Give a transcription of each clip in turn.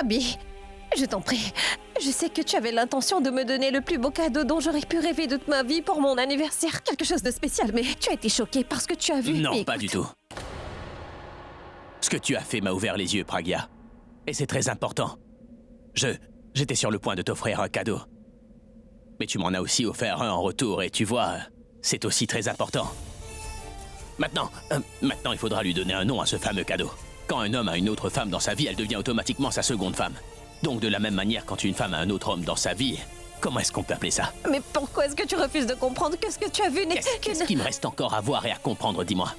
Abby, je t'en prie. Je sais que tu avais l'intention de me donner le plus beau cadeau dont j'aurais pu rêver de toute ma vie pour mon anniversaire. Quelque chose de spécial, mais tu as été choquée parce que tu as vu... Non, Mais pas écoute, du tout. Ce que tu as fait m'a ouvert les yeux, Pragya. Et c'est très important. J'étais sur le point de t'offrir un cadeau. Mais tu m'en as aussi offert un en retour, et tu vois, c'est aussi très important. Maintenant, il faudra lui donner un nom à ce fameux cadeau. Quand un homme a une autre femme dans sa vie, elle devient automatiquement sa seconde femme. Donc de la même manière, quand une femme a un autre homme dans sa vie, comment est-ce qu'on peut appeler ça? Mais pourquoi est-ce que tu refuses de comprendre que ce que tu as vu n'est Qu'est-ce qu'une... qu'il me reste encore à voir et à comprendre, dis-moi?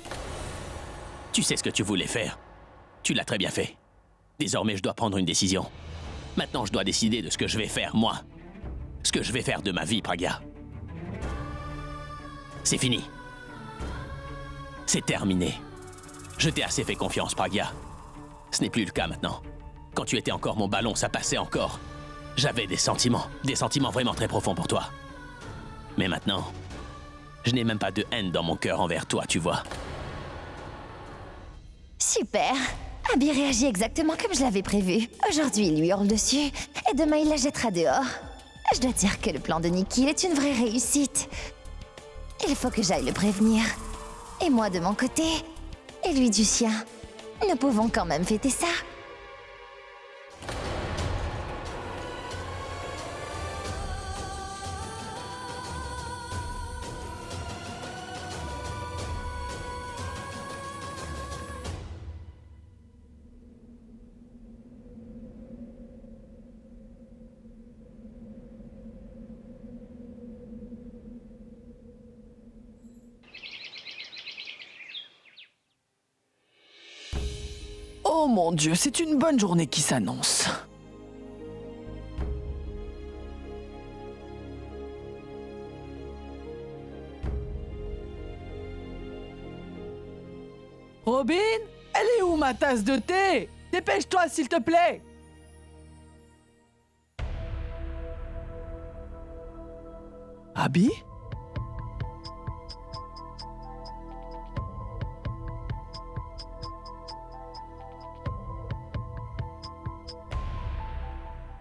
Tu sais ce que tu voulais faire. Tu l'as très bien fait. Désormais, je dois prendre une décision. Maintenant, je dois décider de ce que je vais faire, moi. Ce que je vais faire de ma vie, Pragya. C'est fini. C'est terminé. Je t'ai assez fait confiance, Pragya. Ce n'est plus le cas maintenant. Quand tu étais encore mon ballon, ça passait encore. J'avais des sentiments vraiment très profonds pour toi. Mais maintenant, je n'ai même pas de haine dans mon cœur envers toi, tu vois. Super. Abby réagit exactement comme je l'avais prévu. Aujourd'hui, il lui hurle dessus, et demain, il la jettera dehors. Je dois dire que le plan de Nikhil est une vraie réussite. Il faut que j'aille le prévenir. Et moi de mon côté, et lui du sien. Nous pouvons quand même fêter ça. Oh mon Dieu, c'est une bonne journée qui s'annonce. Robin, elle est où ma tasse de thé? Dépêche-toi, s'il te plaît. Abby?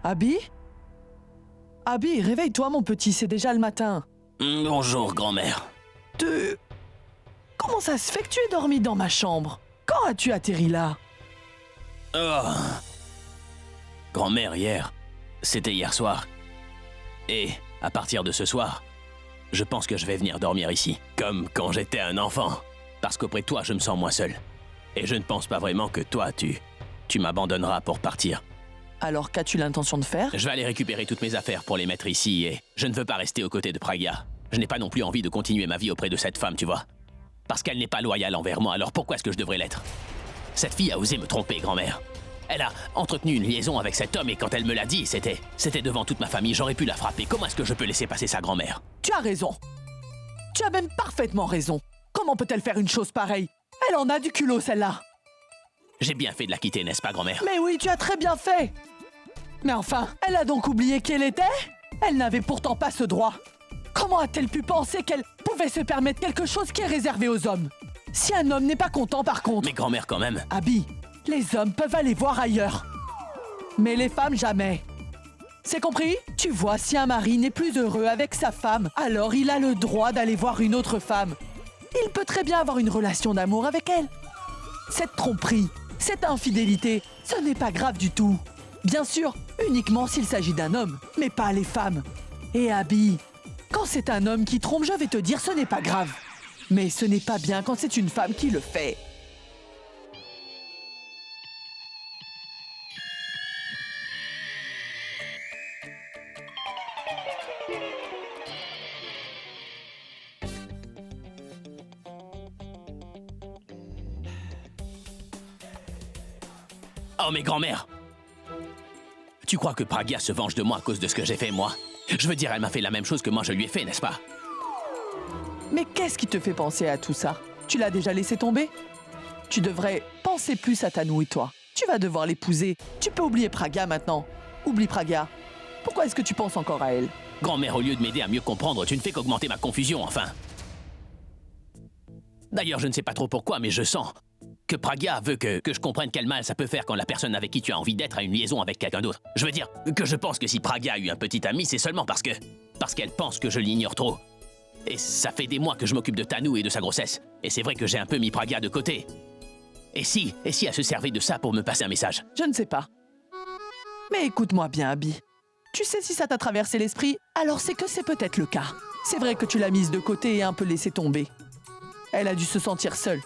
Abby? Abby, réveille-toi mon petit, c'est déjà le matin. Bonjour, grand-mère. Comment ça se fait que tu es dormi dans ma chambre? Quand as-tu atterri là? Oh. Grand-mère, hier, c'était hier soir. Et à partir de ce soir, je pense que je vais venir dormir ici, comme quand j'étais un enfant. Parce qu'auprès de toi, je me sens moins seul. Et je ne pense pas vraiment que toi, tu m'abandonneras pour partir. Alors qu'as-tu l'intention de faire? Je vais aller récupérer toutes mes affaires pour les mettre ici et je ne veux pas rester aux côtés de Pragya. Je n'ai pas non plus envie de continuer ma vie auprès de cette femme, tu vois. Parce qu'elle n'est pas loyale envers moi, alors pourquoi est-ce que je devrais l'être? Cette fille a osé me tromper, grand-mère. Elle a entretenu une liaison avec cet homme et quand elle me l'a dit, c'était devant toute ma famille, j'aurais pu la frapper. Comment est-ce que je peux laisser passer sa grand-mère? Tu as raison. Tu as même parfaitement raison. Comment peut-elle faire une chose pareille? Elle en a du culot, celle-là. J'ai bien fait de la quitter, n'est-ce pas, grand-mère? Mais oui, tu as très bien fait. Mais enfin, elle a donc oublié qui elle était? Elle n'avait pourtant pas ce droit. Comment a-t-elle pu penser qu'elle pouvait se permettre quelque chose qui est réservé aux hommes? Si un homme n'est pas content, par contre... Mais grand-mère, quand même. Abby, les hommes peuvent aller voir ailleurs. Mais les femmes, jamais. C'est compris? Tu vois, si un mari n'est plus heureux avec sa femme, alors il a le droit d'aller voir une autre femme. Il peut très bien avoir une relation d'amour avec elle. Cette tromperie, cette infidélité, ce n'est pas grave du tout. Bien sûr, uniquement s'il s'agit d'un homme, mais pas les femmes. Et Abby, quand c'est un homme qui trompe, je vais te dire, ce n'est pas grave. Mais ce n'est pas bien quand c'est une femme qui le fait. Oh, mais grand-mère! Tu crois que Pragya se venge de moi à cause de ce que j'ai fait, moi? Je veux dire, elle m'a fait la même chose que moi je lui ai fait, n'est-ce pas? Mais qu'est-ce qui te fait penser à tout ça? Tu l'as déjà laissé tomber? Tu devrais penser plus à ta nouille, toi. Tu vas devoir l'épouser. Tu peux oublier Pragya maintenant. Oublie Pragya. Pourquoi est-ce que tu penses encore à elle? Grand-mère, au lieu de m'aider à mieux comprendre, tu ne fais qu'augmenter ma confusion, enfin. D'ailleurs, je ne sais pas trop pourquoi, mais je sens que Pragya veut que je comprenne quel mal ça peut faire quand la personne avec qui tu as envie d'être a une liaison avec quelqu'un d'autre. Je veux dire que je pense que si Pragya a eu un petit ami, c'est seulement parce qu'elle pense que je l'ignore trop. Et ça fait des mois que je m'occupe de Tanu et de sa grossesse. Et c'est vrai que j'ai un peu mis Pragya de côté. Et si elle se servait de ça pour me passer un message? Je ne sais pas. Mais écoute-moi bien, Abby. Tu sais, si ça t'a traversé l'esprit, alors c'est que c'est peut-être le cas. C'est vrai que tu l'as mise de côté et un peu laissée tomber. Elle a dû se sentir seule.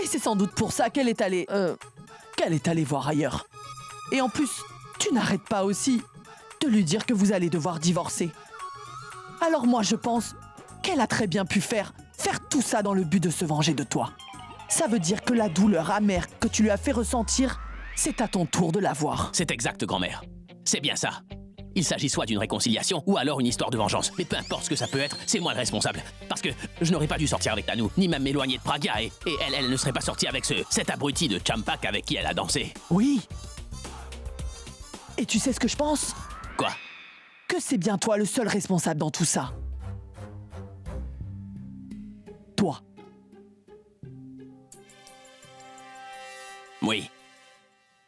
Et c'est sans doute pour ça qu'elle est allée voir ailleurs. Et en plus, tu n'arrêtes pas aussi de lui dire que vous allez devoir divorcer. Alors moi, je pense qu'elle a très bien pu faire tout ça dans le but de se venger de toi. Ça veut dire que la douleur amère que tu lui as fait ressentir, c'est à ton tour de la voir. C'est exact, grand-mère. C'est bien ça. Il s'agit soit d'une réconciliation ou alors une histoire de vengeance. Mais peu importe ce que ça peut être, c'est moi le responsable. Parce que je n'aurais pas dû sortir avec Tanu, ni même m'éloigner de Pragya, et elle ne serait pas sortie avec cet abruti de Champak avec qui elle a dansé. Oui. Et tu sais ce que je pense? Quoi? Que c'est bien toi le seul responsable dans tout ça. Toi. Oui.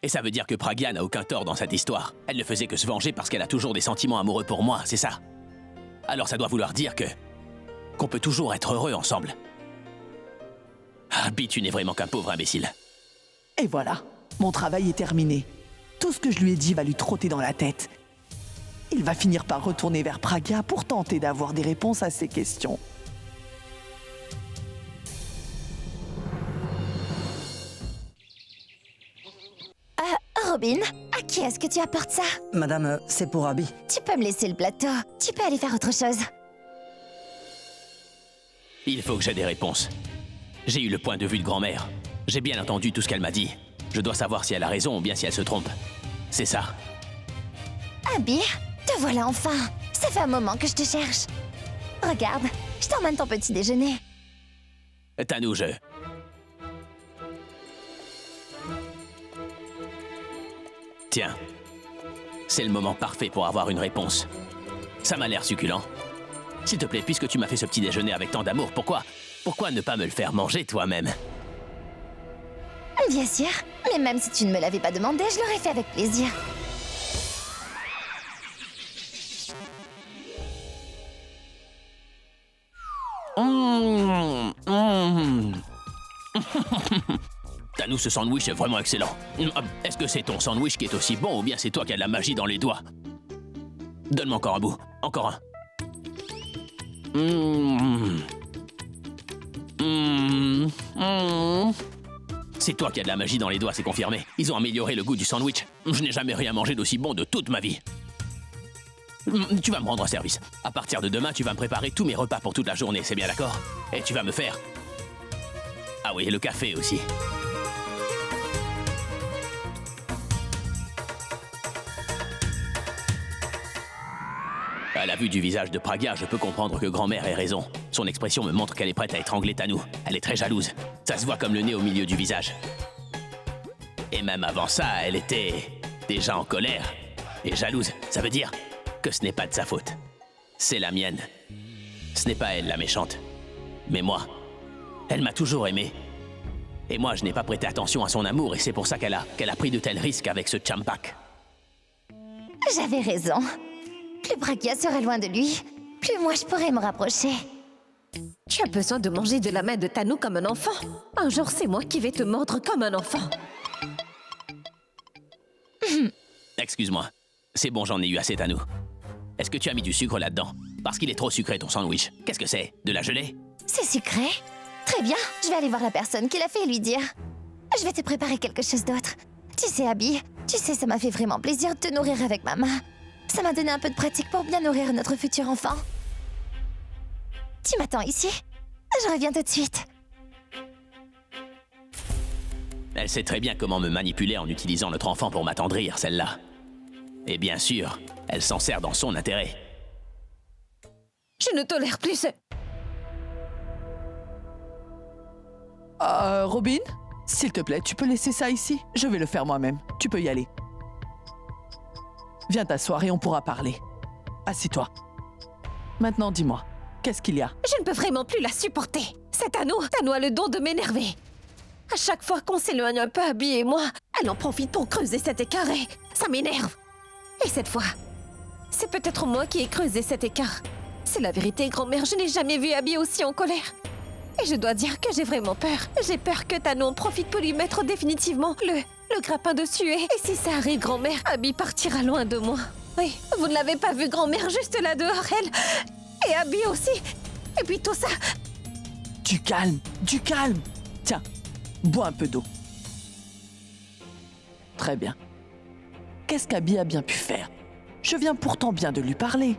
Et ça veut dire que Pragya n'a aucun tort dans cette histoire. Elle ne faisait que se venger parce qu'elle a toujours des sentiments amoureux pour moi, c'est ça. Alors ça doit vouloir dire qu'on peut toujours être heureux ensemble. Abby, tu n'es vraiment qu'un pauvre imbécile. Et voilà, mon travail est terminé. Tout ce que je lui ai dit va lui trotter dans la tête. Il va finir par retourner vers Pragya pour tenter d'avoir des réponses à ses questions. Robin, à qui est-ce que tu apportes ça? Madame, c'est pour Abby. Tu peux me laisser le plateau. Tu peux aller faire autre chose. Il faut que j'ai des réponses. J'ai eu le point de vue de grand-mère. J'ai bien entendu tout ce qu'elle m'a dit. Je dois savoir si elle a raison ou bien si elle se trompe. C'est ça. Abby, te voilà enfin. Ça fait un moment que je te cherche. Regarde, je t'emmène ton petit déjeuner. Tanu, Tiens, c'est le moment parfait pour avoir une réponse. Ça m'a l'air succulent. S'il te plaît, puisque tu m'as fait ce petit déjeuner avec tant d'amour, pourquoi ne pas me le faire manger toi-même? Bien sûr, mais même si tu ne me l'avais pas demandé, je l'aurais fait avec plaisir. Tanu, ce sandwich est vraiment excellent. Est-ce que c'est ton sandwich qui est aussi bon ou bien c'est toi qui as de la magie dans les doigts? Donne-moi encore un bout. Encore un. C'est toi qui as de la magie dans les doigts, c'est confirmé. Ils ont amélioré le goût du sandwich. Je n'ai jamais rien mangé d'aussi bon de toute ma vie. Tu vas me rendre un service. À partir de demain, tu vas me préparer tous mes repas pour toute la journée, c'est bien d'accord? Et tu vas me faire... Ah oui, le café aussi. À la vue du visage de Pragya, je peux comprendre que grand-mère ait raison. Son expression me montre qu'elle est prête à étrangler Tanu. Elle est très jalouse. Ça se voit comme le nez au milieu du visage. Et même avant ça, elle était déjà en colère. Et jalouse, ça veut dire que ce n'est pas de sa faute. C'est la mienne. Ce n'est pas elle la méchante. Mais moi, elle m'a toujours aimé. Et moi, je n'ai pas prêté attention à son amour et c'est pour ça qu'elle a pris de tels risques avec ce Champak. J'avais raison. Plus Pragya sera loin de lui, plus moi je pourrais me rapprocher. Tu as besoin de manger de la main de Tanu comme un enfant. Un jour, c'est moi qui vais te mordre comme un enfant. Excuse-moi. C'est bon, j'en ai eu assez, Tanu. Est-ce que tu as mis du sucre là-dedans? Parce qu'il est trop sucré, ton sandwich. Qu'est-ce que c'est? De la gelée? C'est sucré? Très bien, je vais aller voir la personne qui l'a fait et lui dire. Je vais te préparer quelque chose d'autre. Tu sais, Abby, ça m'a fait vraiment plaisir de te nourrir avec ma main. Ça m'a donné un peu de pratique pour bien nourrir notre futur enfant. Tu m'attends ici? Je reviens tout de suite. Elle sait très bien comment me manipuler en utilisant notre enfant pour m'attendrir, celle-là. Et bien sûr, elle s'en sert dans son intérêt. Je ne tolère plus ce... Robin, s'il te plaît, tu peux laisser ça ici? Je vais le faire moi-même. Tu peux y aller. Viens t'asseoir et on pourra parler. Assieds-toi. Maintenant, dis-moi, qu'est-ce qu'il y a? Je ne peux vraiment plus la supporter. C'est Tanu a le don de m'énerver. À chaque fois qu'on s'éloigne un peu, Abby et moi, elle en profite pour creuser cet écart et ça m'énerve. Et cette fois, c'est peut-être moi qui ai creusé cet écart. C'est la vérité, grand-mère, je n'ai jamais vu Abby aussi en colère. Et je dois dire que j'ai vraiment peur. J'ai peur que Tano en profite pour lui mettre définitivement le grappin dessus. Et si ça arrive, grand-mère, Abby partira loin de moi. Oui, vous ne l'avez pas vu, grand-mère, juste là dehors, elle. Et Abby aussi. Et puis tout ça. Du calme, du calme. Tiens, bois un peu d'eau. Très bien. Qu'est-ce qu'Abby a bien pu faire? Je viens pourtant bien de lui parler.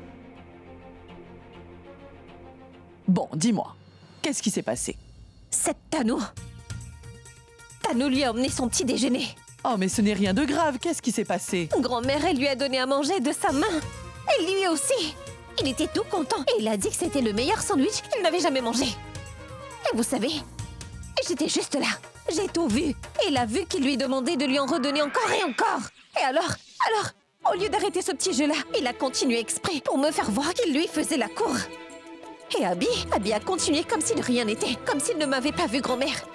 Bon, dis-moi, qu'est-ce qui s'est passé? Cette Tano. Tano lui a emmené son petit déjeuner. Oh, mais ce n'est rien de grave, qu'est-ce qui s'est passé? Grand-mère, elle lui a donné à manger de sa main. Et lui aussi. Il était tout content et il a dit que c'était le meilleur sandwich qu'il n'avait jamais mangé. Et vous savez, j'étais juste là. J'ai tout vu. Et il a vu qu'il lui demandait de lui en redonner encore et encore. Et alors, au lieu d'arrêter ce petit jeu-là, il a continué exprès pour me faire voir qu'il lui faisait la cour. Et Abby a continué comme si de rien n'était, comme s'il ne m'avait pas vu, grand-mère.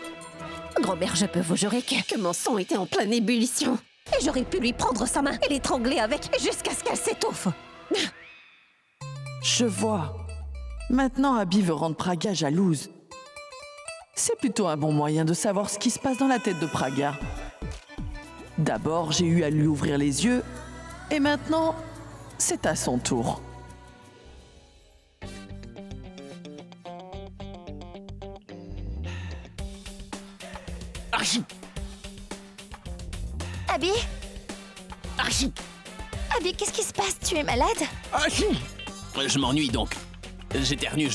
Grand-mère, je peux vous jurer que mon sang était en pleine ébullition. Et j'aurais pu lui prendre sa main et l'étrangler avec jusqu'à ce qu'elle s'étouffe. Je vois. Maintenant, Abby veut rendre Pragya jalouse. C'est plutôt un bon moyen de savoir ce qui se passe dans la tête de Pragya. D'abord, j'ai eu à lui ouvrir les yeux, et maintenant, c'est à son tour. Abby? Abby, qu'est-ce qui se passe? Tu es malade? Je m'ennuie donc. J'éternue,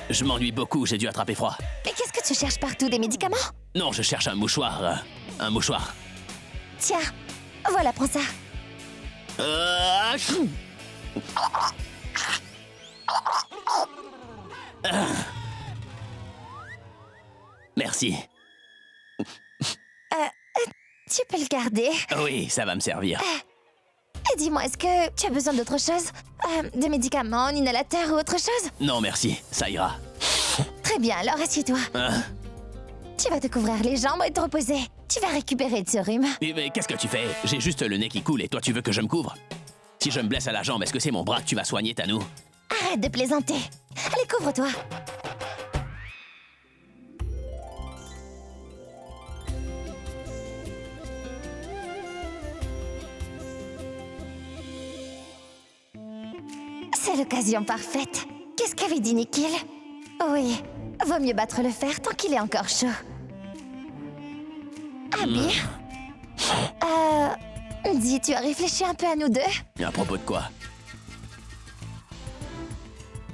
je m'ennuie beaucoup, j'ai dû attraper froid. Mais qu'est-ce que tu cherches partout? Des médicaments? Non, je cherche un mouchoir. Un mouchoir. Tiens, voilà, prends ça. Merci. Tu peux le garder. Oui, ça va me servir. Et dis-moi, est-ce que tu as besoin d'autre chose? Des médicaments, un inhalateur ou autre chose? Non, merci, ça ira. Très bien, alors assieds-toi. Tu vas te couvrir les jambes et te reposer. Tu vas récupérer de ce rhume. Mais qu'est-ce que tu fais? J'ai juste le nez qui coule et toi tu veux que je me couvre? Si je me blesse à la jambe, est-ce que c'est mon bras que tu vas soigner, Tano? Arrête de plaisanter. Allez, couvre-toi. C'est l'occasion parfaite. Qu'est-ce qu'avait dit Nikhil? Oui, vaut mieux battre le fer tant qu'il est encore chaud. Abby? Dis, tu as réfléchi un peu à nous deux? À propos de quoi?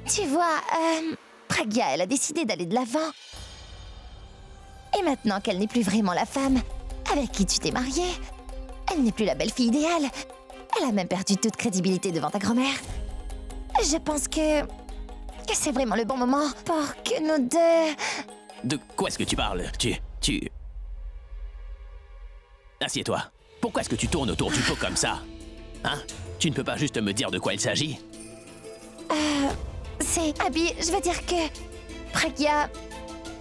Tu vois, Pragya, elle a décidé d'aller de l'avant. Et maintenant qu'elle n'est plus vraiment la femme avec qui tu t'es mariée, elle n'est plus la belle-fille idéale. Elle a même perdu toute crédibilité devant ta grand-mère. Je pense que c'est vraiment le bon moment pour que nous deux... De quoi est-ce que tu parles? Tu... Assieds-toi. Pourquoi est-ce que tu tournes autour du pot comme ça? Hein? Tu ne peux pas juste me dire de quoi il s'agit? C'est... Abby, je veux dire que... Pragya...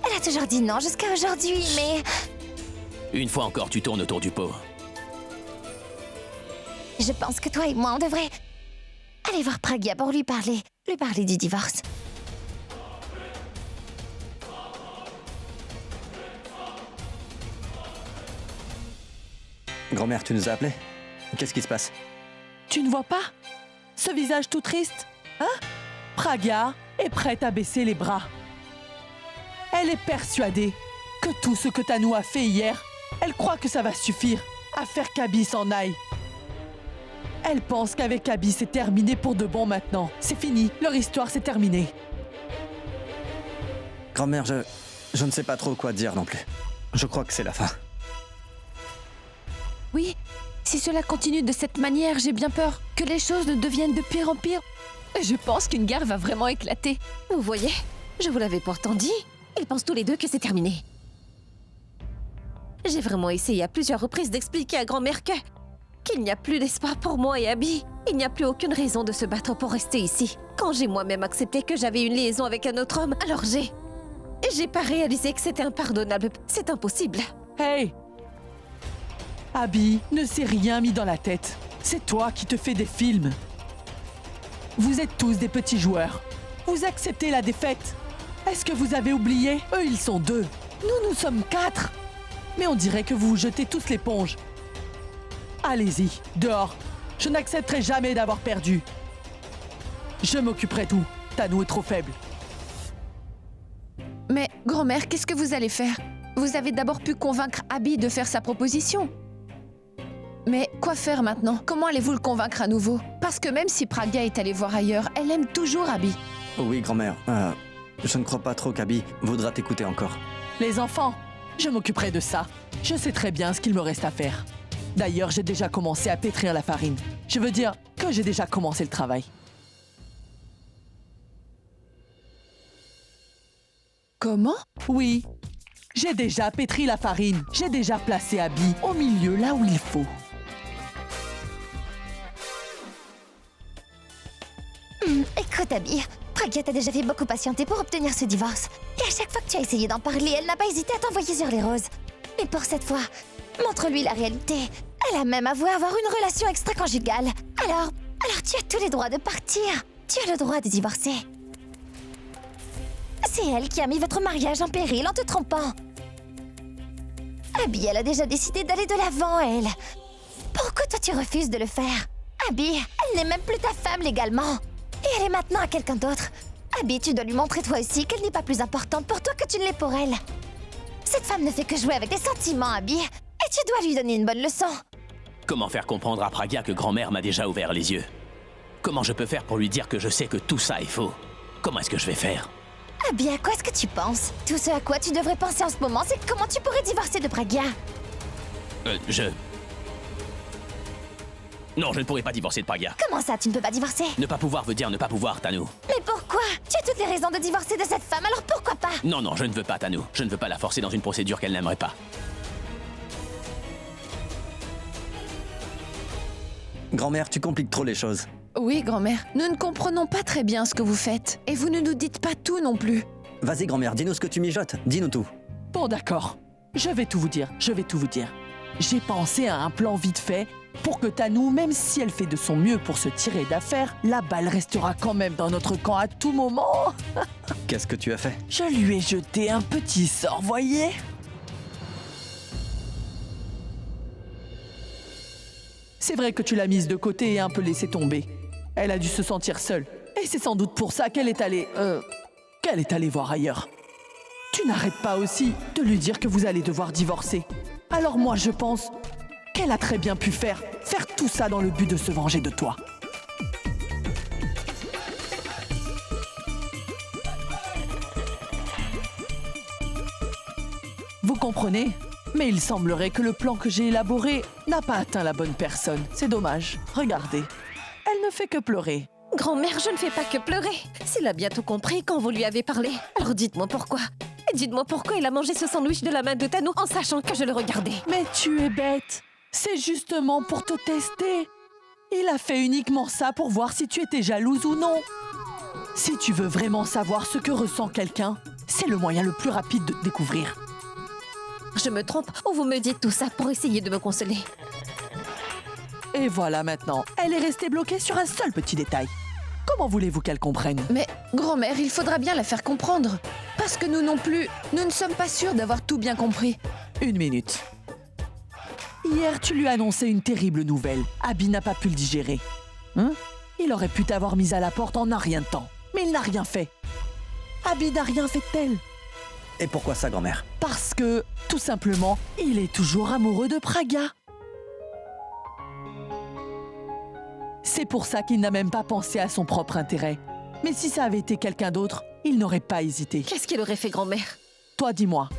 Elle a toujours dit non jusqu'à aujourd'hui, mais... Une fois encore, tu tournes autour du pot. Je pense que toi et moi, on devrait... aller voir Pragya pour lui parler du divorce. Grand-mère, tu nous as appelés? Qu'est-ce qui se passe? Tu ne vois pas? Ce visage tout triste, hein? Pragya est prête à baisser les bras. Elle est persuadée que tout ce que Tano a fait hier, elle croit que ça va suffire à faire qu'Abby s'en aille. Elle pense qu'avec Abby, c'est terminé pour de bon maintenant. C'est fini, leur histoire s'est terminée. Grand-mère, je ne sais pas trop quoi dire non plus. Je crois que c'est la fin. Oui, si cela continue de cette manière, j'ai bien peur que les choses ne deviennent de pire en pire. Je pense qu'une guerre va vraiment éclater. Vous voyez, je vous l'avais pourtant dit. Ils pensent tous les deux que c'est terminé. J'ai vraiment essayé à plusieurs reprises d'expliquer à grand-mère qu'il n'y a plus d'espoir pour moi et Abby. Il n'y a plus aucune raison de se battre pour rester ici. Quand j'ai moi-même accepté que j'avais une liaison avec un autre homme, alors J'ai pas réalisé que c'était impardonnable. C'est impossible. Hey! Abby ne s'est rien mis dans la tête. C'est toi qui te fais des films. Vous êtes tous des petits joueurs. Vous acceptez la défaite. Est-ce que vous avez oublié? Eux, ils sont 2. Nous sommes 4. Mais on dirait que vous vous jetez tous l'éponge. Allez-y, dehors. Je n'accepterai jamais d'avoir perdu. Je m'occuperai tout. Tanou est trop faible. Mais, grand-mère, qu'est-ce que vous allez faire? Vous avez d'abord pu convaincre Abby de faire sa proposition. Mais quoi faire maintenant? Comment allez-vous le convaincre à nouveau? Parce que même si Pragya est allée voir ailleurs, elle aime toujours Abby. Oui, grand-mère. Je ne crois pas trop qu'Abby voudra t'écouter encore. Les enfants, je m'occuperai de ça. Je sais très bien ce qu'il me reste à faire. D'ailleurs, j'ai déjà commencé à pétrir la farine. Je veux dire que j'ai déjà commencé le travail. Comment? Oui, j'ai déjà pétri la farine. J'ai déjà placé Abby au milieu, là où il faut. Écoute, Abby, Pragya t'a déjà fait beaucoup patienter pour obtenir ce divorce. Et à chaque fois que tu as essayé d'en parler, elle n'a pas hésité à t'envoyer sur les roses. Mais pour cette fois, montre-lui la réalité. Elle a même avoué avoir une relation extra-conjugale. Alors tu as tous les droits de partir. Tu as le droit de divorcer. C'est elle qui a mis votre mariage en péril en te trompant. Abby, elle a déjà décidé d'aller de l'avant, elle. Pourquoi toi tu refuses de le faire? Abby, elle n'est même plus ta femme légalement. Et elle est maintenant à quelqu'un d'autre. Abby, tu dois lui montrer toi aussi qu'elle n'est pas plus importante pour toi que tu ne l'es pour elle. Cette femme ne fait que jouer avec tes sentiments, Abby. Et tu dois lui donner une bonne leçon. Comment faire comprendre à Pragya que grand-mère m'a déjà ouvert les yeux? Comment je peux faire pour lui dire que je sais que tout ça est faux? Comment est-ce que je vais faire? Abby, à quoi est-ce que tu penses? Tout ce à quoi tu devrais penser en ce moment, c'est comment tu pourrais divorcer de Pragya. Non, je ne pourrai pas divorcer de Pragya. Comment ça, tu ne peux pas divorcer? Ne pas pouvoir veut dire ne pas pouvoir, Tanou. Mais pourquoi? Tu as toutes les raisons de divorcer de cette femme, alors pourquoi pas? Non, non, je ne veux pas, Tanou. Je ne veux pas la forcer dans une procédure qu'elle n'aimerait pas. Grand-mère, tu compliques trop les choses. Oui, grand-mère, nous ne comprenons pas très bien ce que vous faites. Et vous ne nous dites pas tout non plus. Vas-y, grand-mère, dis-nous ce que tu mijotes. Dis-nous tout. Bon, d'accord. Je vais tout vous dire. J'ai pensé à un plan vite fait pour que Tanou, même si elle fait de son mieux pour se tirer d'affaire, la balle restera quand même dans notre camp à tout moment. Qu'est-ce que tu as fait? Je lui ai jeté un petit sort, voyez? C'est vrai que tu l'as mise de côté et un peu laissée tomber. Elle a dû se sentir seule. Et c'est sans doute pour ça qu'elle est allée voir ailleurs. Tu n'arrêtes pas aussi de lui dire que vous allez devoir divorcer. Alors moi, je pense qu'elle a très bien pu faire tout ça dans le but de se venger de toi. Vous comprenez? Mais il semblerait que le plan que j'ai élaboré n'a pas atteint la bonne personne. C'est dommage. Regardez. Elle ne fait que pleurer. Grand-mère, je ne fais pas que pleurer. S'il a bien tout compris quand vous lui avez parlé. Alors dites-moi pourquoi. Et dites-moi pourquoi il a mangé ce sandwich de la main de Tanou en sachant que je le regardais. Mais tu es bête. C'est justement pour te tester. Il a fait uniquement ça pour voir si tu étais jalouse ou non. Si tu veux vraiment savoir ce que ressent quelqu'un, c'est le moyen le plus rapide de te découvrir. Je me trompe ou vous me dites tout ça pour essayer de me consoler? Et voilà maintenant, elle est restée bloquée sur un seul petit détail. Comment voulez-vous qu'elle comprenne? Mais, grand-mère, il faudra bien la faire comprendre. Parce que nous non plus, nous ne sommes pas sûrs d'avoir tout bien compris. 1 minute. Hier, tu lui as annoncé une terrible nouvelle. Abby n'a pas pu le digérer. Il aurait pu t'avoir mise à la porte en un rien de temps. Mais il n'a rien fait. Abby n'a rien fait de tel. Et pourquoi ça, grand-mère? Parce que, tout simplement, il est toujours amoureux de Pragya. C'est pour ça qu'il n'a même pas pensé à son propre intérêt. Mais si ça avait été quelqu'un d'autre, il n'aurait pas hésité. Qu'est-ce qu'il aurait fait, grand-mère? Toi, dis-moi.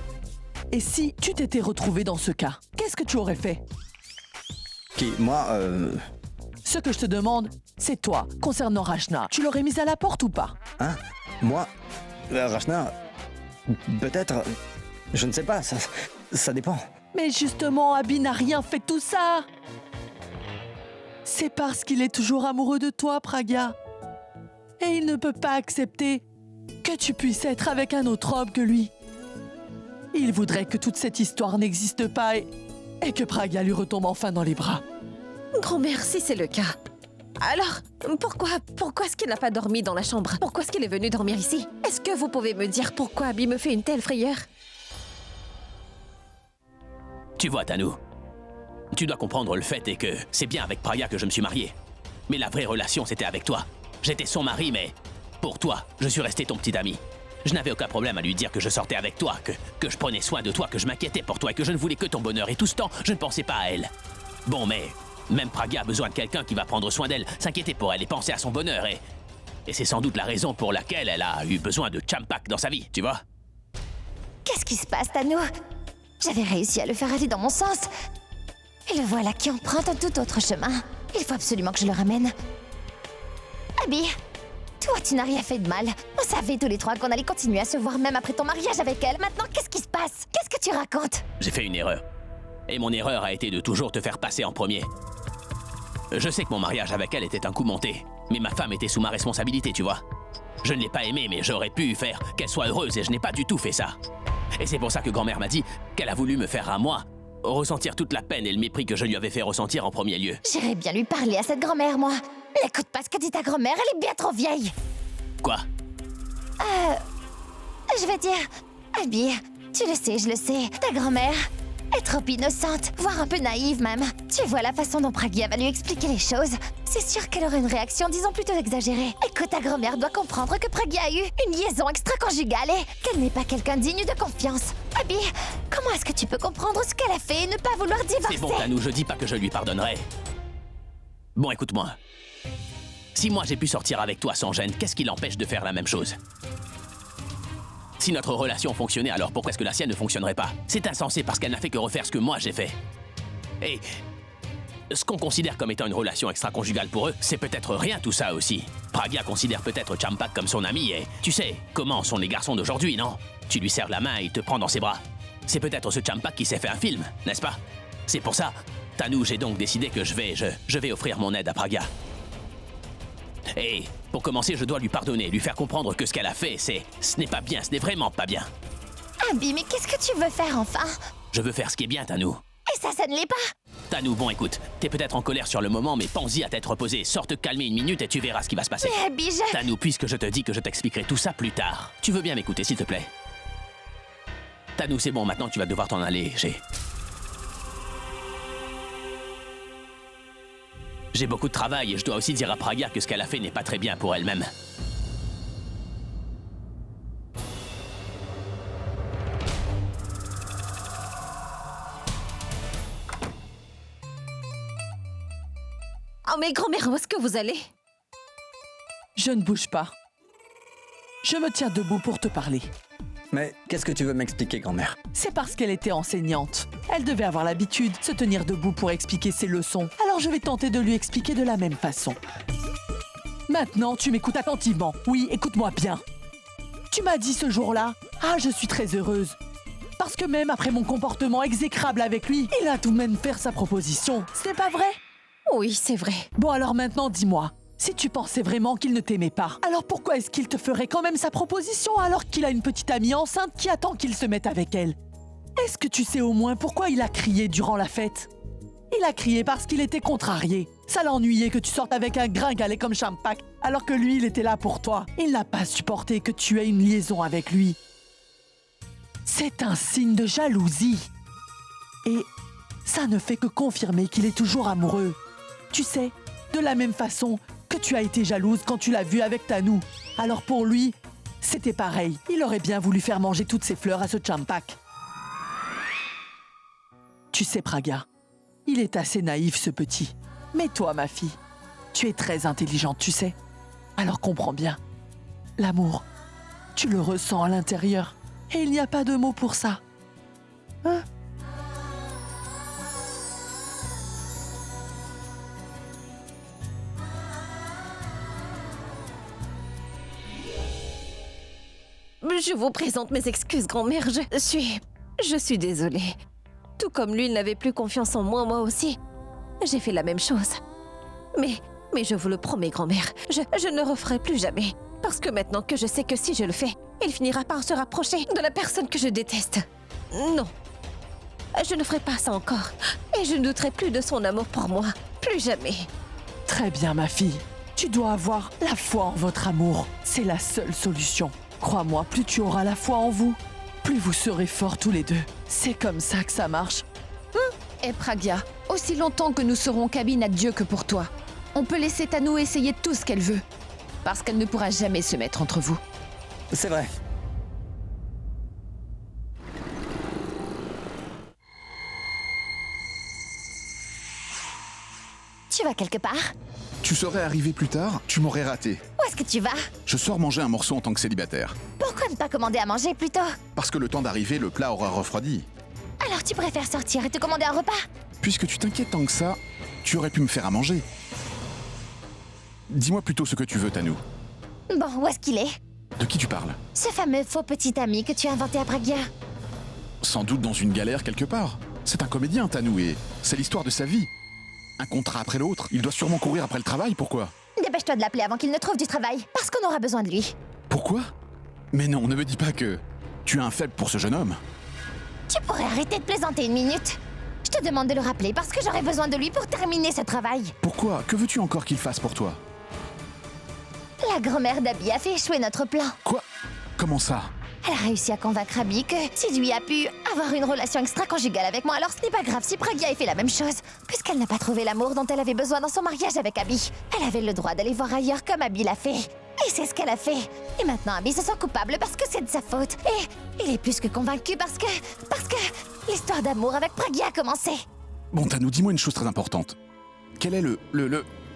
Et si tu t'étais retrouvée dans ce cas, qu'est-ce que tu aurais fait? Qui? Moi, Ce que je te demande, c'est toi, concernant Rachna. Tu l'aurais mise à la porte ou pas? Hein? Moi? Rachna? Peut-être... Je ne sais pas, ça dépend. Mais justement, Abby n'a rien fait de tout ça. C'est parce qu'il est toujours amoureux de toi, Pragya. Et il ne peut pas accepter que tu puisses être avec un autre homme que lui. Il voudrait que toute cette histoire n'existe pas et que Pragya lui retombe enfin dans les bras. Grand-mère, si c'est le cas. Alors, pourquoi est-ce qu'il n'a pas dormi dans la chambre? Pourquoi est-ce qu'il est venu dormir ici? Est-ce que vous pouvez me dire pourquoi Abby me fait une telle frayeur? Tu vois, Tanu, tu dois comprendre le fait est que c'est bien avec Pragya que je me suis marié. Mais la vraie relation, c'était avec toi. J'étais son mari, mais pour toi, je suis resté ton petit ami. Je n'avais aucun problème à lui dire que je sortais avec toi, que je prenais soin de toi, que je m'inquiétais pour toi et que je ne voulais que ton bonheur. Et tout ce temps, je ne pensais pas à elle. Bon, mais même Pragya a besoin de quelqu'un qui va prendre soin d'elle, s'inquiéter pour elle et penser à son bonheur. Et c'est sans doute la raison pour laquelle elle a eu besoin de Champak dans sa vie, tu vois? Qu'est-ce qui se passe, Tanu? J'avais réussi à le faire aller dans mon sens. Et le voilà qui emprunte un tout autre chemin. Il faut absolument que je le ramène. Abby, toi, tu n'as rien fait de mal. On savait tous les trois qu'on allait continuer à se voir même après ton mariage avec elle. Maintenant, qu'est-ce qui se passe? Qu'est-ce que tu racontes? J'ai fait une erreur. Et mon erreur a été de toujours te faire passer en premier. Je sais que mon mariage avec elle était un coup monté, mais ma femme était sous ma responsabilité, tu vois. Je ne l'ai pas aimée, mais j'aurais pu faire qu'elle soit heureuse et je n'ai pas du tout fait ça. Et c'est pour ça que grand-mère m'a dit qu'elle a voulu me faire à moi ressentir toute la peine et le mépris que je lui avais fait ressentir en premier lieu. J'irais bien lui parler à cette grand-mère, moi. N'écoute pas ce que dit ta grand-mère, elle est bien trop vieille. Quoi? Je vais dire... Abby, tu le sais, je le sais. Ta grand-mère est trop innocente, voire un peu naïve même. Tu vois la façon dont Pragya va lui expliquer les choses. C'est sûr qu'elle aura une réaction, disons plutôt exagérée. Et que ta grand-mère doit comprendre que Pragya a eu une liaison extra-conjugale et qu'elle n'est pas quelqu'un digne de confiance. Abby, comment est-ce que tu peux comprendre ce qu'elle a fait et ne pas vouloir divorcer? C'est bon, Tanu, je dis pas que je lui pardonnerai. Bon, écoute-moi. Si moi j'ai pu sortir avec toi sans gêne, qu'est-ce qui l'empêche de faire la même chose? Si notre relation fonctionnait, alors pourquoi est-ce que la sienne ne fonctionnerait pas? C'est insensé parce qu'elle n'a fait que refaire ce que moi j'ai fait. Et ce qu'on considère comme étant une relation extra-conjugale pour eux, c'est peut-être rien tout ça aussi. Pragya considère peut-être Champak comme son ami et tu sais comment sont les garçons d'aujourd'hui, non? Tu lui serres la main et il te prend dans ses bras. C'est peut-être ce Champak qui s'est fait un film, n'est-ce pas? C'est pour ça, Tanu, j'ai donc décidé que je vais offrir mon aide à Pragya. Et pour commencer, je dois lui pardonner, lui faire comprendre que ce qu'elle a fait, ce n'est pas bien, ce n'est vraiment pas bien. Abby, mais qu'est-ce que tu veux faire enfin? Je veux faire ce qui est bien, Tanu. Et ça ne l'est pas. Tanu, bon écoute, t'es peut-être en colère sur le moment, mais pense-y à t'être reposé. Sors te calmer une minute et tu verras ce qui va se passer. Mais Abby, Tanu, puisque je te dis que je t'expliquerai tout ça plus tard, tu veux bien m'écouter, s'il te plaît? Tanu, c'est bon, maintenant tu vas devoir t'en aller. J'ai beaucoup de travail et je dois aussi dire à Pragya que ce qu'elle a fait n'est pas très bien pour elle-même. Oh mais grand-mère, où est-ce que vous allez? Je ne bouge pas. Je me tiens debout pour te parler. Mais qu'est-ce que tu veux m'expliquer, grand-mère? C'est parce qu'elle était enseignante. Elle devait avoir l'habitude de se tenir debout pour expliquer ses leçons. Alors je vais tenter de lui expliquer de la même façon. Maintenant, tu m'écoutes attentivement. Oui, écoute-moi bien. Tu m'as dit ce jour-là, « Ah, je suis très heureuse. » Parce que même après mon comportement exécrable avec lui, il a tout de même fait sa proposition. Ce n'est pas vrai? Oui, c'est vrai. Bon, alors maintenant, dis-moi. Si tu pensais vraiment qu'il ne t'aimait pas, alors pourquoi est-ce qu'il te ferait quand même sa proposition alors qu'il a une petite amie enceinte qui attend qu'il se mette avec elle? Est-ce que tu sais au moins pourquoi il a crié durant la fête? Il a crié parce qu'il était contrarié. Ça l'ennuyait que tu sortes avec un gringalet comme Champak, alors que lui, il était là pour toi. Il n'a pas supporté que tu aies une liaison avec lui. C'est un signe de jalousie. Et ça ne fait que confirmer qu'il est toujours amoureux. Tu sais, de la même façon que tu as été jalouse quand tu l'as vu avec Tanu. Alors pour lui, c'était pareil. Il aurait bien voulu faire manger toutes ses fleurs à ce Champak. Tu sais, Pragya, il est assez naïf, ce petit. Mais toi, ma fille, tu es très intelligente, tu sais. Alors comprends bien. L'amour, tu le ressens à l'intérieur. Et il n'y a pas de mots pour ça. Hein? Je vous présente mes excuses, grand-mère. Je suis désolée. Tout comme lui, il n'avait plus confiance en moi, moi aussi. J'ai fait la même chose. Mais je vous le promets, grand-mère, je ne referai plus jamais. Parce que maintenant que je sais que si je le fais, il finira par se rapprocher de la personne que je déteste. Non. Je ne ferai pas ça encore. Et je ne douterai plus de son amour pour moi. Plus jamais. Très bien, ma fille. Tu dois avoir la foi en votre amour. C'est la seule solution. Crois-moi, plus tu auras la foi en vous, plus vous serez forts tous les deux. C'est comme ça que ça marche. Et Pragya, aussi longtemps que nous serons Kaby n'a Dieu que pour toi. On peut laisser Tanu essayer tout ce qu'elle veut. Parce qu'elle ne pourra jamais se mettre entre vous. C'est vrai. Tu vas quelque part? Tu serais arrivé plus tard, tu m'aurais raté. Où est-ce que tu vas? Je sors manger un morceau en tant que célibataire. Pourquoi ne pas commander à manger plutôt? Parce que le temps d'arriver, le plat aura refroidi. Alors tu préfères sortir et te commander un repas? Puisque tu t'inquiètes tant que ça, tu aurais pu me faire à manger. Dis-moi plutôt ce que tu veux, Tanu. Bon, où est-ce qu'il est? De qui tu parles? Ce fameux faux petit ami que tu as inventé à Pragya. Sans doute dans une galère quelque part. C'est un comédien, Tanu, et c'est l'histoire de sa vie. Un contrat après l'autre, il doit sûrement courir après le travail, pourquoi? Dépêche-toi de l'appeler avant qu'il ne trouve du travail, parce qu'on aura besoin de lui. Pourquoi? Mais non, ne me dis pas que tu as un faible pour ce jeune homme. Tu pourrais arrêter de plaisanter une minute? Je te demande de le rappeler parce que j'aurai besoin de lui pour terminer ce travail. Pourquoi? Que veux-tu encore qu'il fasse pour toi? La grand-mère d'Abby a fait échouer notre plan. Quoi? Comment ça? Elle a réussi à convaincre Abby que si lui a pu avoir une relation extra-conjugale avec moi, alors ce n'est pas grave si Pragya ait fait la même chose. Puisqu'elle n'a pas trouvé l'amour dont elle avait besoin dans son mariage avec Abby, elle avait le droit d'aller voir ailleurs comme Abby l'a fait. Et c'est ce qu'elle a fait. Et maintenant Abby se sent coupable parce que c'est de sa faute. Et il est plus que convaincu parce que l'histoire d'amour avec Pragya a commencé. Bon, Tanu, dis-moi une chose très importante. Quel est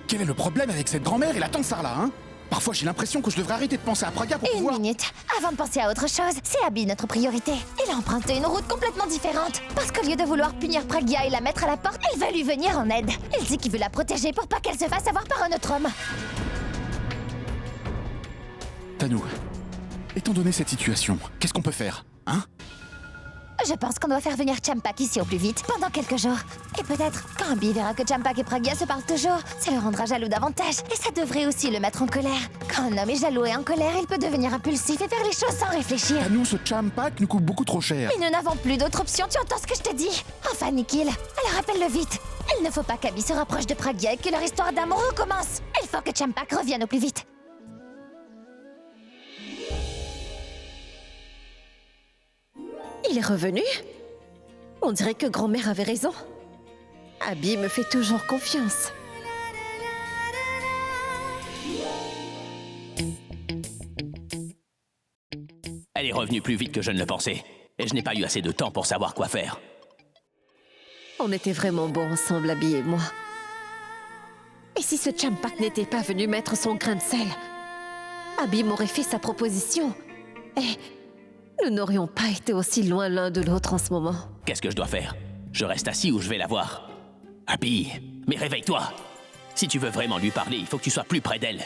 quel est le problème avec cette grand-mère et la tante Sarla, hein? Parfois, j'ai l'impression que je devrais arrêter de penser à Pragya pour Une pouvoir... minute, avant de penser à autre chose, c'est Abby notre priorité. Elle a emprunté une route complètement différente. Parce qu'au lieu de vouloir punir Pragya et la mettre à la porte, il veut lui venir en aide. Il dit qu'il veut la protéger pour pas qu'elle se fasse avoir par un autre homme. Tanu, étant donné cette situation, qu'est-ce qu'on peut faire, hein? Je pense qu'on doit faire venir Champak ici au plus vite, pendant quelques jours. Et peut-être, quand Abby verra que Champak et Pragya se parlent toujours, ça le rendra jaloux davantage. Et ça devrait aussi le mettre en colère. Quand un homme est jaloux et en colère, il peut devenir impulsif et faire les choses sans réfléchir. Tanu, ce Champak nous coûte beaucoup trop cher. Et nous n'avons plus d'autre option, tu entends ce que je te dis? Enfin, Nikhil, alors rappelle-le vite. Il ne faut pas qu'Abby se rapproche de Pragya et que leur histoire d'amour recommence. Il faut que Champak revienne au plus vite. Il est revenu? On dirait que grand-mère avait raison. Abby me fait toujours confiance. Elle est revenue plus vite que je ne le pensais. Et je n'ai pas eu assez de temps pour savoir quoi faire. On était vraiment bons ensemble, Abby et moi. Et si ce Champak n'était pas venu mettre son grain de sel, Abby m'aurait fait sa proposition. Et nous n'aurions pas été aussi loin l'un de l'autre en ce moment. Qu'est-ce que je dois faire? Je reste assis ou je vais la voir? Abby, mais réveille-toi! Si tu veux vraiment lui parler, il faut que tu sois plus près d'elle.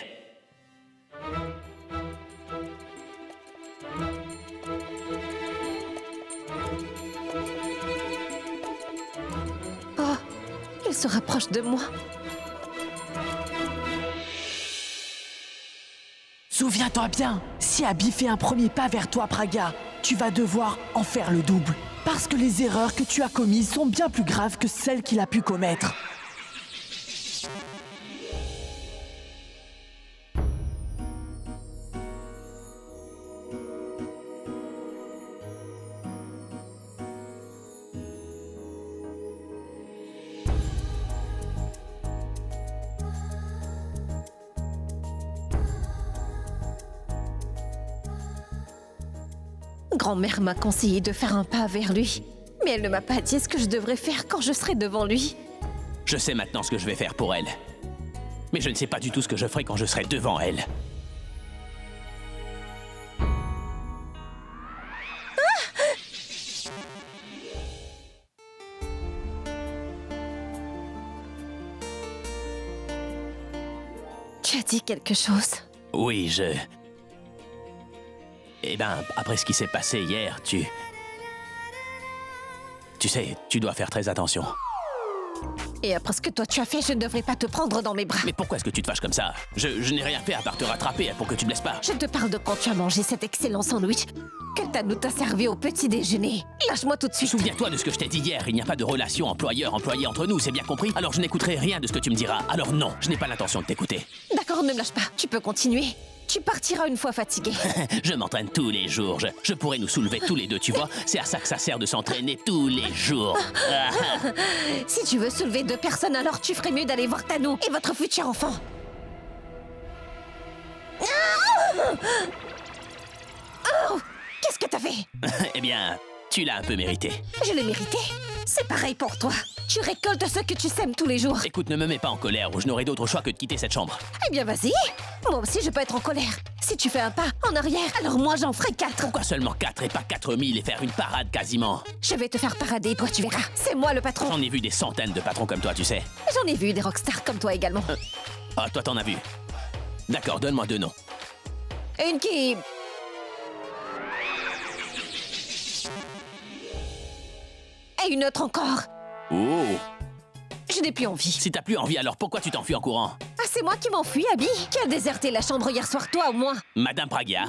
Oh, il se rapproche de moi. Souviens-toi bien, si Abby fait un premier pas vers toi, Pragya, tu vas devoir en faire le double. Parce que les erreurs que tu as commises sont bien plus graves que celles qu'il a pu commettre. Grand-mère m'a conseillé de faire un pas vers lui. Mais elle ne m'a pas dit ce que je devrais faire quand je serai devant lui. Je sais maintenant ce que je vais faire pour elle. Mais je ne sais pas du tout ce que je ferai quand je serai devant elle. Tu as dit quelque chose? Oui, Eh ben, après ce qui s'est passé hier, tu sais, tu dois faire très attention. Et après ce que toi tu as fait, je ne devrais pas te prendre dans mes bras. Mais pourquoi est-ce que tu te fâches comme ça? Je n'ai rien fait à part te rattraper pour que tu te blesses pas. Je te parle de quand tu as mangé cet excellent sandwich que Tanou t'a servi au petit déjeuner. Lâche-moi tout de suite. Souviens-toi de ce que je t'ai dit hier, il n'y a pas de relation employeur-employé entre nous, c'est bien compris? Alors je n'écouterai rien de ce que tu me diras. Alors non, je n'ai pas l'intention de t'écouter. D'accord, ne me lâche pas. Tu peux continuer. Tu partiras une fois fatigué. Je m'entraîne tous les jours, je pourrais nous soulever tous les deux, tu vois? C'est à ça que ça sert de s'entraîner tous les jours. Si tu veux soulever 2 personnes, alors tu ferais mieux d'aller voir Tanou et votre futur enfant. Oh! Qu'est-ce que t'as fait? Eh bien, tu l'as un peu mérité. Je l'ai mérité. C'est pareil pour toi. Tu récoltes ce que tu sèmes tous les jours. Écoute, ne me mets pas en colère ou je n'aurai d'autre choix que de quitter cette chambre. Eh bien, vas-y. Moi aussi, je peux être en colère. Si tu fais un pas en arrière, alors moi, j'en ferai 4. Pourquoi seulement 4 et pas 4000 et faire une parade quasiment? Je vais te faire parader, toi, tu verras. C'est moi le patron. J'en ai vu des centaines de patrons comme toi, tu sais. J'en ai vu des rockstars comme toi également. Ah, toi t'en as vu. D'accord, donne-moi 2 noms. Une qui... Et une autre encore. Oh! Je n'ai plus envie. Si t'as plus envie, alors pourquoi tu t'enfuis en courant? Ah, c'est moi qui m'enfuis, Abby. Qui a déserté la chambre hier soir, toi ou moi? Madame Pragya?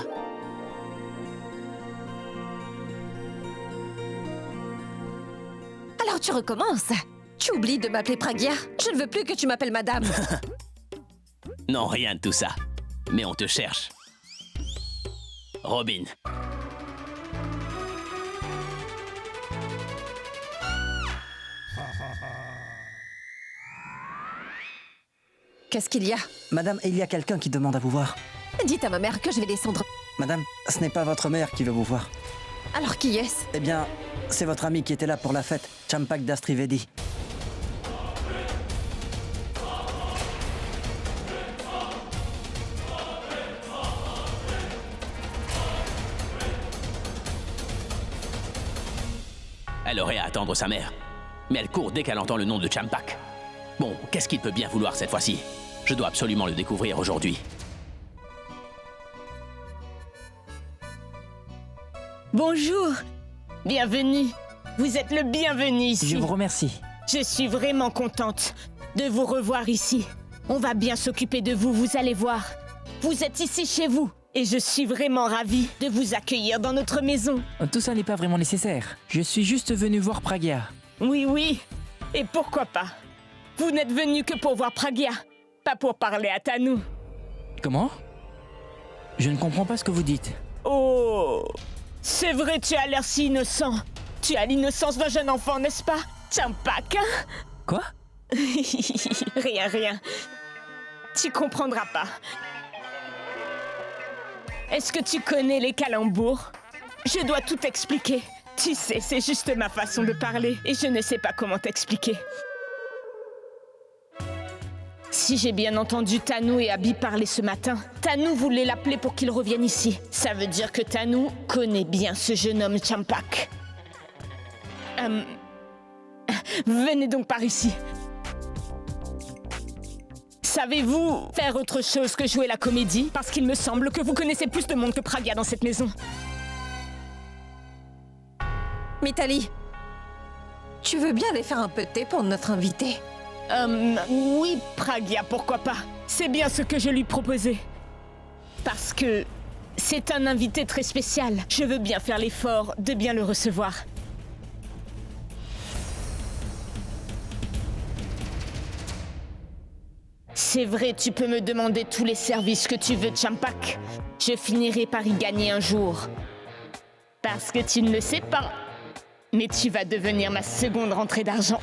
Alors tu recommences. Tu oublies de m'appeler Pragya. Je ne veux plus que tu m'appelles madame. Non, rien de tout ça. Mais on te cherche. Robin. Qu'est-ce qu'il y a? Madame, il y a quelqu'un qui demande à vous voir. Dites à ma mère que je vais descendre. Madame, ce n'est pas votre mère qui veut vous voir. Alors qui est-ce? Eh bien, c'est votre ami qui était là pour la fête, Champak Das Trivedi. Elle aurait à attendre sa mère. Mais elle court dès qu'elle entend le nom de Champak. Bon, qu'est-ce qu'il peut bien vouloir cette fois-ci? Je dois absolument le découvrir aujourd'hui. Bonjour, bienvenue. Vous êtes le bienvenu ici. Je vous remercie. Je suis vraiment contente de vous revoir ici. On va bien s'occuper de vous, vous allez voir. Vous êtes ici chez vous et je suis vraiment ravie de vous accueillir dans notre maison. Tout ça n'est pas vraiment nécessaire. Je suis juste venu voir Pragya. Oui, oui, et pourquoi pas? Vous n'êtes venu que pour voir Pragya, pas pour parler à Tanou. Comment? Je ne comprends pas ce que vous dites. Oh, c'est vrai, tu as l'air si innocent. Tu as l'innocence d'un jeune enfant, n'est-ce pas? Champak, hein? Quoi? Rien, rien. Tu comprendras pas. Est-ce que tu connais les calembours? Je dois tout expliquer. Tu sais, c'est juste ma façon de parler et je ne sais pas comment t'expliquer. Si j'ai bien entendu Tanou et Abby parler ce matin, Tanou voulait l'appeler pour qu'il revienne ici. Ça veut dire que Tanou connaît bien ce jeune homme Champak. Venez donc par ici. Savez-vous faire autre chose que jouer la comédie? Parce qu'il me semble que vous connaissez plus de monde que Pragya dans cette maison. Mitali, tu veux bien aller faire un peu de thé pour notre invité? Oui, Pragya, pourquoi pas? C'est bien ce que je lui proposais. Parce que c'est un invité très spécial. Je veux bien faire l'effort de bien le recevoir. C'est vrai, tu peux me demander tous les services que tu veux, Champak. Je finirai par y gagner un jour. Parce que tu ne le sais pas. Mais tu vas devenir ma seconde rentrée d'argent.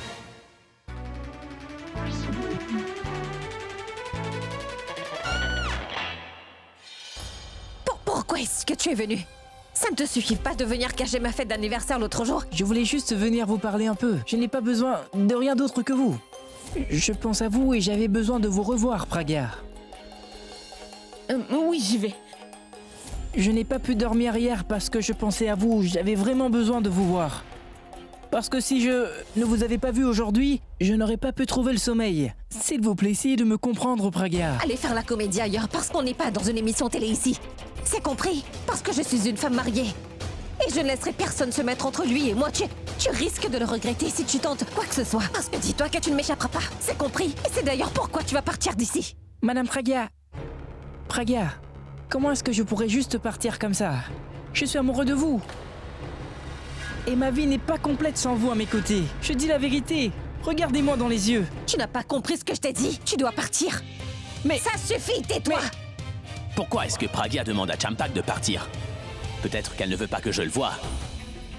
Pourquoi est-ce que tu es venu? Ça ne te suffit pas de venir cacher ma fête d'anniversaire l'autre jour? Je voulais juste venir vous parler un peu. Je n'ai pas besoin de rien d'autre que vous. Je pense à vous et j'avais besoin de vous revoir, Pragya. Oui, j'y vais. Je n'ai pas pu dormir hier parce que je pensais à vous. J'avais vraiment besoin de vous voir. Parce que si je ne vous avais pas vu aujourd'hui, je n'aurais pas pu trouver le sommeil. S'il vous plaît, essayez de me comprendre, Pragya. Allez faire la comédie ailleurs parce qu'on n'est pas dans une émission télé ici. C'est compris? Parce que je suis une femme mariée. Et je ne laisserai personne se mettre entre lui et moi. Tu risques de le regretter si tu tentes quoi que ce soit. Parce que dis-toi que tu ne m'échapperas pas. C'est compris. Et c'est d'ailleurs pourquoi tu vas partir d'ici. Madame Pragya. Pragya, comment est-ce que je pourrais juste partir comme ça? Je suis amoureux de vous. Et ma vie n'est pas complète sans vous à mes côtés. Je dis la vérité. Regardez-moi dans les yeux. Tu n'as pas compris ce que je t'ai dit. Tu dois partir. Mais Ça suffit, tais-toi. Pourquoi est-ce que Pragya demande à Champak de partir? Peut-être qu'elle ne veut pas que je le voie.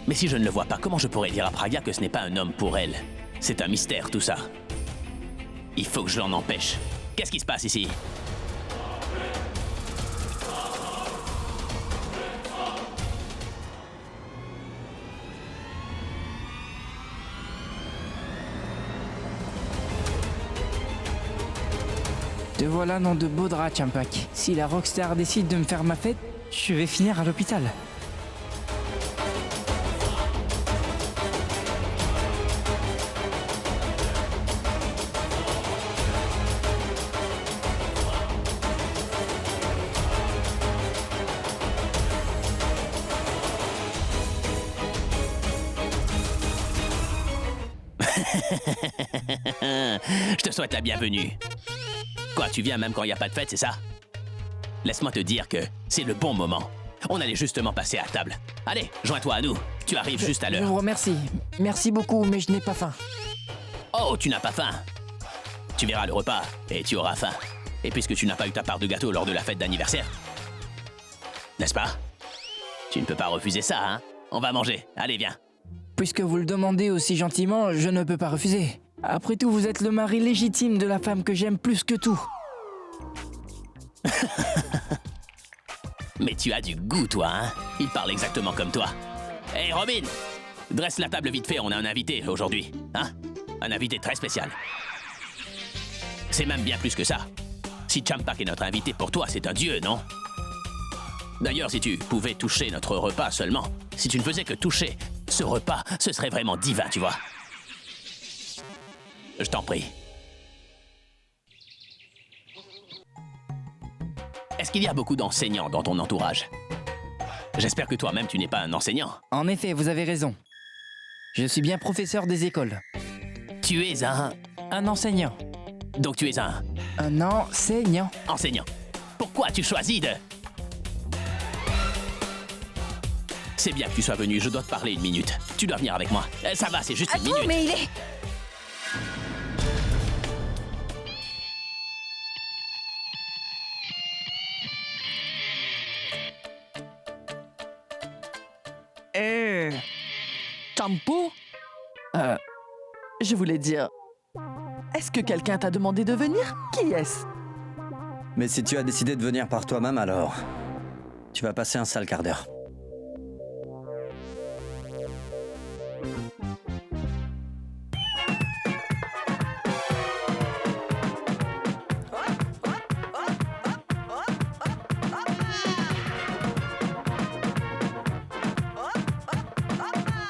Mais si je ne le vois pas, comment je pourrais dire à Pragya que ce n'est pas un homme pour elle? C'est un mystère, tout ça. Il faut que je l'en empêche. Qu'est-ce qui se passe ici? te voilà dans de beaux draps, Champak. Si la rockstar décide de me faire ma fête, je vais finir à l'hôpital. Je te souhaite la bienvenue. Quoi, tu viens même quand il n'y a pas de fête, c'est ça? Laisse-moi te dire que c'est le bon moment. On allait justement passer à table. Allez, joins-toi à nous. Tu arrives juste à Je l'heure. vous remercie. Merci beaucoup, mais je n'ai pas faim. Oh, tu n'as pas faim. Tu verras le repas et tu auras faim. Et puisque tu n'as pas eu ta part de gâteau lors de la fête d'anniversaire, n'est-ce pas? Tu ne peux pas refuser ça, hein? On va manger. Allez, viens. Puisque vous le demandez aussi gentiment, je ne peux pas refuser. Après tout, vous êtes le mari légitime de la femme que j'aime plus que tout. Mais tu as du goût, toi, hein? Il parle exactement comme toi. Hé, Robin! Dresse la table vite fait, on a un invité aujourd'hui. Hein? Un invité très spécial. C'est même bien plus que ça. Si Champak est notre invité, pour toi, c'est un dieu, non? D'ailleurs, si tu pouvais toucher notre repas seulement, si tu ne faisais que toucher ce repas, ce serait vraiment divin, tu vois. Je t'en prie. Est-ce qu'il y a beaucoup d'enseignants dans ton entourage? J'espère que toi-même, tu n'es pas un enseignant. En effet, vous avez raison. Je suis bien professeur des écoles. Tu es un... Un enseignant. Donc tu es un... Un enseignant. enseignant. Pourquoi tu choisis de... C'est bien que tu sois venu, je dois te parler une minute. Tu dois venir avec moi. Ça va, c'est juste une Attends, minute. mais il est... Champo? Je voulais dire... Est-ce que quelqu'un t'a demandé de venir? Qui est-ce? Mais si tu as décidé de venir par toi-même, alors... Tu vas passer un sale quart d'heure.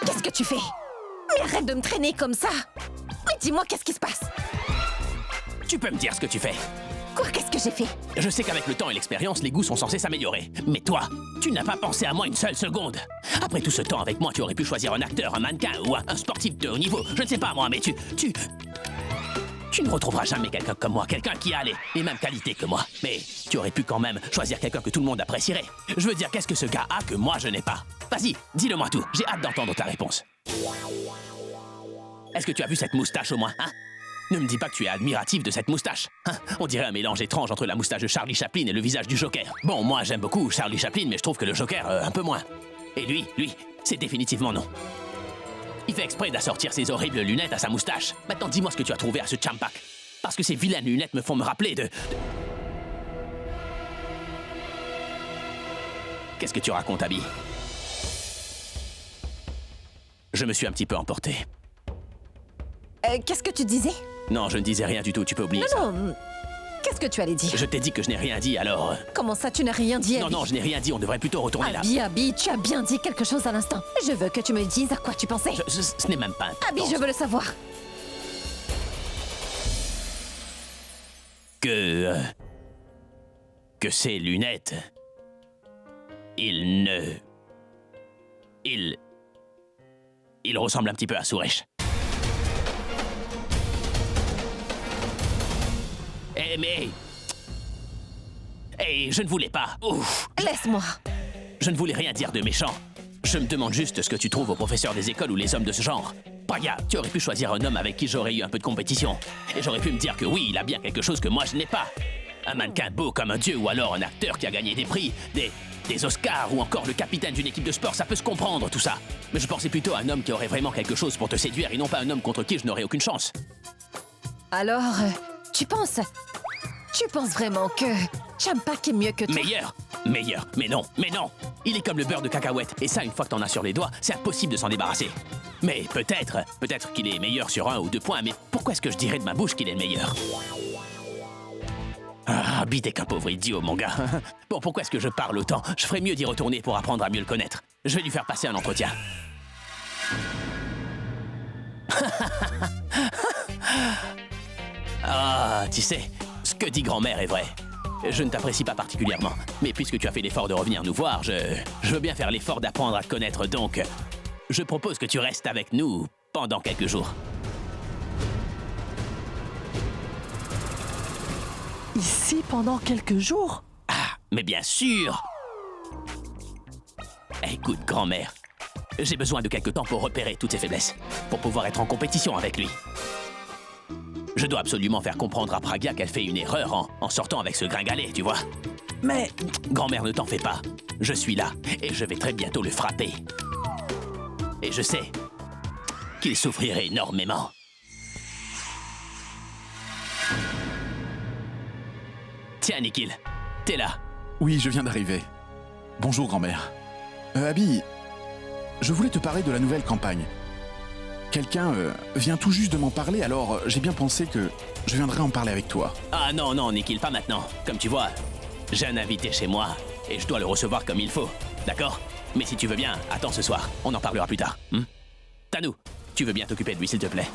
Qu'est-ce que tu fais? Mais arrête de me traîner comme ça. Mais dis-moi, qu'est-ce qui se passe? Tu peux me dire ce que tu fais? Quoi, qu'est-ce que j'ai fait? Je sais qu'avec le temps et l'expérience, les goûts sont censés s'améliorer. Mais toi, tu n'as pas pensé à moi une seule seconde. Après tout ce temps avec moi, tu aurais pu choisir un acteur, un mannequin ou un sportif de haut niveau. Je ne sais pas moi, mais tu ne retrouveras jamais quelqu'un comme moi, quelqu'un qui a les mêmes qualités que moi. Mais tu aurais pu quand même choisir quelqu'un que tout le monde apprécierait. Je veux dire, qu'est-ce que ce gars a que moi je n'ai pas? Vas-y, dis-le-moi tout. J'ai hâte d'entendre ta réponse. Est-ce que tu as vu cette moustache au moins, hein? Ne me dis pas que tu es admiratif de cette moustache. Hein? On dirait un mélange étrange entre la moustache de Charlie Chaplin et le visage du Joker. Bon, moi j'aime beaucoup Charlie Chaplin, mais je trouve que le Joker, un peu moins. Et lui, c'est définitivement non. Il fait exprès d'assortir ses horribles lunettes à sa moustache. Maintenant, dis-moi ce que tu as trouvé à ce Champak. Parce que ces vilaines lunettes me font me rappeler de... Qu'est-ce que tu racontes, Abby? Je me suis un petit peu emporté. Qu'est-ce que tu disais? Non, je ne disais rien du tout, tu peux oublier ça. Non, qu'est-ce que tu allais dire? Je t'ai dit que je n'ai rien dit, alors... Comment ça, tu n'as rien dit, Abby? Non, je n'ai rien dit, on devrait plutôt retourner là. Abby, tu as bien dit quelque chose à l'instant. Je veux que tu me dises à quoi tu pensais. Ce n'est même pas important. Abby, je veux le savoir. Que ces lunettes... Il Il ressemble un petit peu à Suresh. Eh mais... Eh, je ne voulais pas. Ouf. Laisse-moi. Je ne voulais rien dire de méchant. Je me demande juste ce que tu trouves aux professeurs des écoles ou les hommes de ce genre. Pragya, tu aurais pu choisir un homme avec qui j'aurais eu un peu de compétition. Et j'aurais pu me dire que oui, il a bien quelque chose que moi je n'ai pas. Un mannequin beau comme un dieu ou alors un acteur qui a gagné des prix, des Oscars ou encore le capitaine d'une équipe de sport, ça peut se comprendre tout ça. Mais je pensais plutôt à un homme qui aurait vraiment quelque chose pour te séduire et non pas un homme contre qui je n'aurais aucune chance. Alors, tu penses vraiment que Champak est mieux que toi? Meilleur, mais non. Il est comme le beurre de cacahuète, et ça, une fois que t'en as sur les doigts, c'est impossible de s'en débarrasser. Mais peut-être qu'il est meilleur sur 1 ou 2 points, mais pourquoi est-ce que je dirais de ma bouche qu'il est le meilleur? Ah, Abby, t'es qu'un pauvre idiot, mon gars. Bon, pourquoi est-ce que je parle autant? Je ferais mieux d'y retourner pour apprendre à mieux le connaître. Je vais lui faire passer un entretien. Ah, tu sais, ce que dit grand-mère est vrai. Je ne t'apprécie pas particulièrement, mais puisque tu as fait l'effort de revenir nous voir, je veux bien faire l'effort d'apprendre à te connaître, donc je propose que tu restes avec nous pendant quelques jours. Ici pendant quelques jours? Ah, mais bien sûr! Écoute, grand-mère, j'ai besoin de quelque temps pour repérer toutes ses faiblesses, pour pouvoir être en compétition avec lui. Je dois absolument faire comprendre à Pragya qu'elle fait une erreur en sortant avec ce gringalet, tu vois. Mais... Grand-mère, ne t'en fais pas. Je suis là, et je vais très bientôt le frapper. Et je sais qu'il souffrirait énormément. Tiens, Nikhil, t'es là. Oui, je viens d'arriver. Bonjour, grand-mère. Abby, je voulais te parler de la nouvelle campagne. Quelqu'un vient tout juste de m'en parler, alors j'ai bien pensé que je viendrais en parler avec toi. Ah non, Nikhil, pas maintenant. Comme tu vois, j'ai un invité chez moi, et je dois le recevoir comme il faut. D'accord? Mais si tu veux bien, attends ce soir. On en parlera plus tard. Tanou, tu veux bien t'occuper de lui, s'il te plaît?